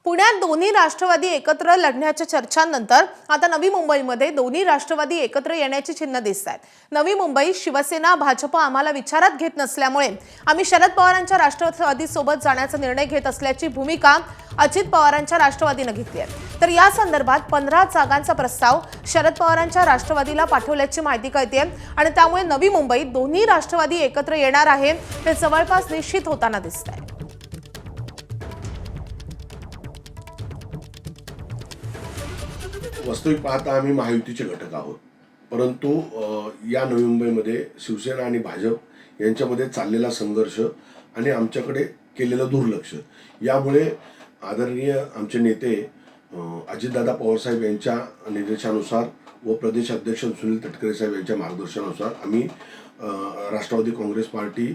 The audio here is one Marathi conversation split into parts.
पुण्यात दोन्ही राष्ट्रवादी एकत्र लढण्याच्या चर्चांनंतर आता नवी मुंबईमध्ये दोन्ही राष्ट्रवादी एकत्र येण्याची चिन्ह दिसतात। नवी मुंबई शिवसेना भाजप आम्हाला विचारात घेत नसल्यामुळे आम्ही शरद पवारांच्या राष्ट्रवादी सोबत जाण्याचा निर्णय घेत असल्याची भूमिका अजित पवारांच्या राष्ट्रवादीने घेतली आहे। तर या संदर्भात 15 जागांचा प्रस्ताव शरद पवारांच्या राष्ट्रवादीला पाठवल्याची माहिती कळते आणि त्यामुळे नवी मुंबईत दोन्ही राष्ट्रवादी एकत्र येणार आहे हे जवळपास निश्चित होताना दिसतंय। वास्तविक पाहता आम्ही महायुतीचे घटक आहोत, परंतु या नवी मुंबईमध्ये शिवसेना आणि भाजप यांच्यामध्ये चाललेला संघर्ष आणि आमच्याकडे केलेलं दुर्लक्ष यामुळे आदरणीय आमचे नेते अजितदादा पवारसाहेब यांच्या निर्देशानुसार व प्रदेश अध्यक्ष सुनील तटकरे साहेब यांच्या मार्गदर्शनानुसार आम्ही राष्ट्रवादी काँग्रेस पार्टी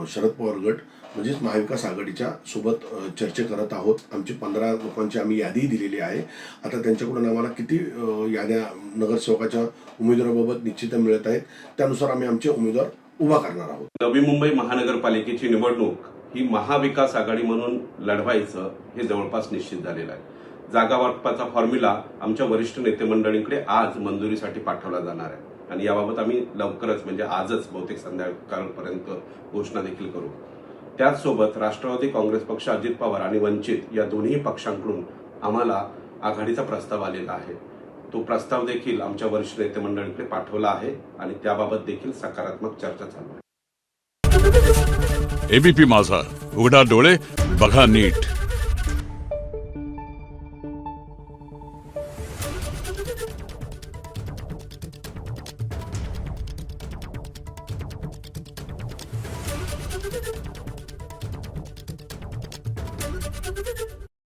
शरद पवार गट म्हणजेच महाविकास आघाडीच्या सोबत चर्चा करत आहोत। आमची 15 लोकांची आम्ही यादी दिलेली आहे। आता त्यांच्याकडून आम्हाला किती याद्या नगरसेवकाच्या उमेदवाराबाबत निश्चित मिळत आहेत त्यानुसार आम्ही आमचे उमेदवार उभा करणार आहोत। नवी मुंबई महानगरपालिकेची निवडणूक ही महाविकास आघाडी म्हणून लढवायचं हे जवळपास निश्चित झालेलं आहे। जागा वाटपाचा फॉर्म्युला आमच्या वरिष्ठ नेते मंडळींकडे आज मंजुरीसाठी पाठवला जाणार आहे आणि याबाबत आम्ही लवकरच म्हणजे आजच बहुतेक संध्याकाळपर्यंत घोषणा देखील करू। त्याचसोबत राष्ट्रवादी काँग्रेस पक्ष, अजित पवार आणि वंचित या दोन्ही पक्षांकडून आम्हाला आघाडीचा प्रस्ताव आलेला आहे। तो प्रस्ताव देखील आमच्या वरिष्ठ नेते मंडळींकडे पाठवला आहे आणि त्याबाबत देखील सकारात्मक चर्चा चालू आहे। एबीपी माझा, उघडा डोळे बघा नीट।